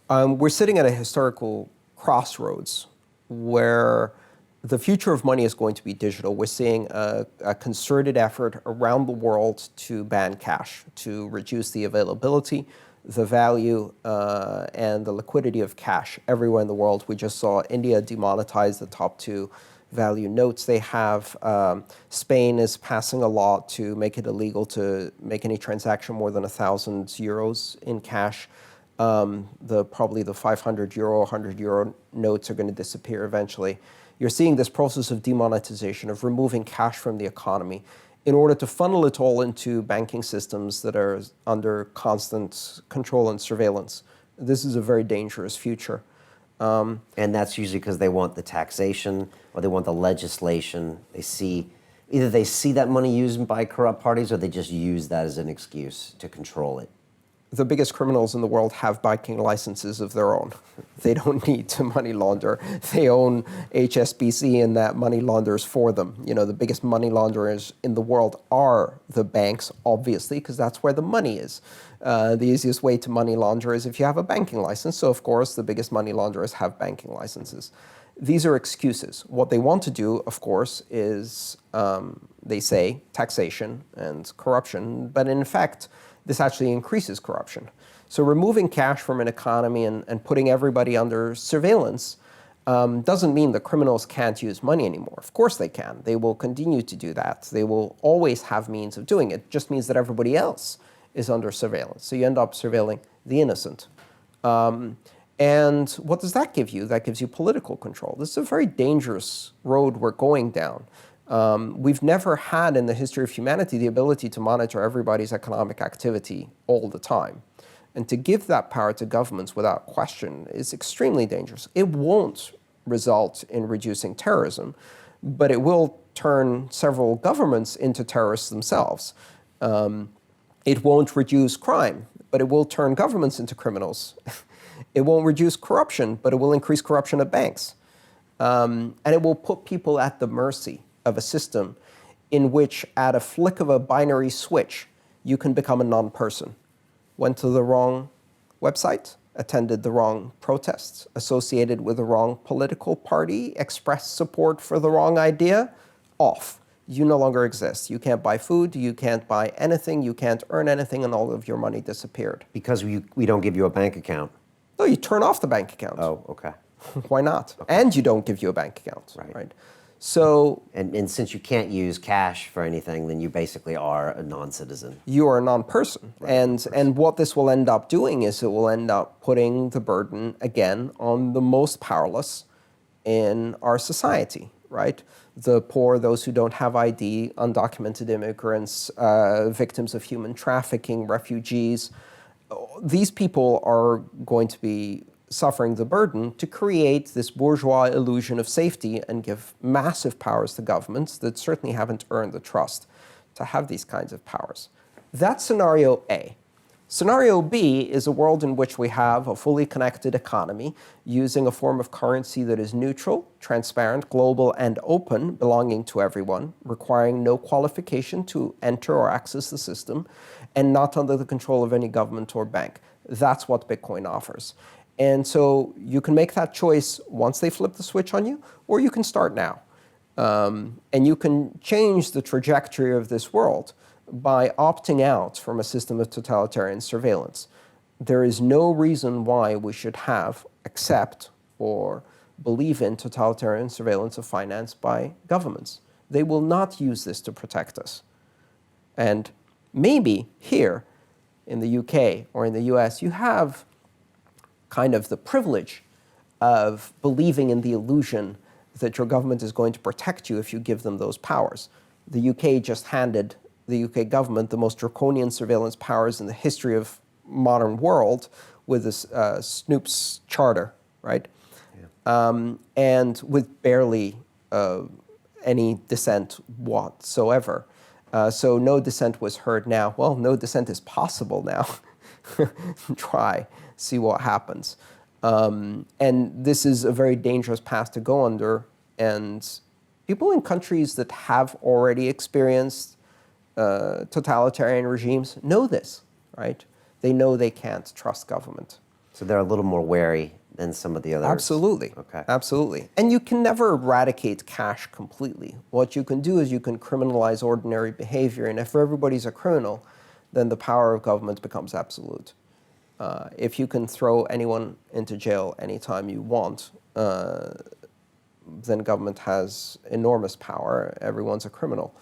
We're sitting at a historical crossroads where the future of money is going to be digital. We're seeing a concerted effort around the world to ban cash, to reduce the availability, the value, and the liquidity of cash everywhere in the world. We just saw India demonetize the top two value notes they have. Spain is passing a law to make it illegal to make any transaction more than 1,000 euros in cash. Probably the 500 euro, 100 euro notes are going to disappear eventually. You're seeing this process of demonetization, of removing cash from the economy in order to funnel it all into banking systems that are under constant control and surveillance. This is a very dangerous future. And that's usually because they want the taxation or they want the legislation. Either they see that money used by corrupt parties or they just use that as an excuse to control it. The biggest criminals in the world have banking licenses of their own. They don't need to money launder. They own HSBC and that money launders for them. You know, the biggest money launderers in the world are the banks, obviously, because that's where the money is. The easiest way to money launder is if you have a banking license. So, of course, the biggest money launderers have banking licenses. These are excuses. What they want to do, of course, is, they say, taxation and corruption. But in fact, this actually increases corruption. So removing cash from an economy and putting everybody under surveillance doesn't mean the criminals can't use money anymore. Of course they can. They will continue to do that. They will always have means of doing it. It just means that everybody else is under surveillance. So you end up surveilling the innocent. And what does that give you? That gives you political control. This is a very dangerous road we're going down. We've never had in the history of humanity the ability to monitor everybody's economic activity all the time. And to give that power to governments without question is extremely dangerous. It won't result in reducing terrorism, but it will turn several governments into terrorists themselves. It won't reduce crime, but it will turn governments into criminals. It won't reduce corruption, but it will increase corruption at banks. And it will put people at the mercy of a system in which, at a flick of a binary switch, you can become a non-person. Went to the wrong website, attended the wrong protests, associated with the wrong political party, expressed support for the wrong idea, off. You no longer exist. You can't buy food, you can't buy anything, you can't earn anything, and all of your money disappeared. Because we don't give you a bank account. No, you turn off the bank account. Oh, okay. Why not? Okay. And you don't give you a bank account, right? So, and since you can't use cash for anything, then you basically are a non-citizen. You are a non-person. Right, and what this will end up doing is it will end up putting the burden, again, on the most powerless in our society, right? The poor, those who don't have ID, undocumented immigrants, victims of human trafficking, refugees. These people are going to be suffering the burden to create this bourgeois illusion of safety and give massive powers to governments that certainly haven't earned the trust to have these kinds of powers. That's scenario A. Scenario B is a world in which we have a fully connected economy using a form of currency that is neutral, transparent, global, and open, belonging to everyone, requiring no qualification to enter or access the system, and not under the control of any government or bank. That's what Bitcoin offers. And so you can make that choice once they flip the switch on you, or you can start now. And you can change the trajectory of this world by opting out from a system of totalitarian surveillance. There is no reason why we should accept, or believe in totalitarian surveillance of finance by governments. They will not use this to protect us. And maybe here in the UK or in the US, you have kind of the privilege of believing in the illusion that your government is going to protect you if you give them those powers. The UK just handed the UK government the most draconian surveillance powers in the history of modern world with this Snoop's charter, right? Yeah. And with barely any dissent whatsoever. So no dissent was heard now. Well, no dissent is possible now. Try, see what happens. And this is a very dangerous path to go under. And people in countries that have already experienced totalitarian regimes know this, right? They know they can't trust government. So they're a little more wary than some of the others. Absolutely. Okay. Absolutely. And you can never eradicate cash completely. What you can do is you can criminalize ordinary behavior, and if everybody's a criminal, then the power of government becomes absolute. If you can throw anyone into jail anytime you want, then government has enormous power. Everyone's a criminal.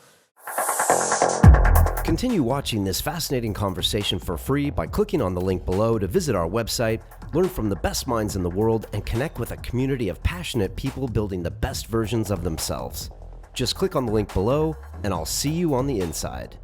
Continue watching this fascinating conversation for free by clicking on the link below to visit our website, learn from the best minds in the world, and connect with a community of passionate people building the best versions of themselves. Just click on the link below, and I'll see you on the inside.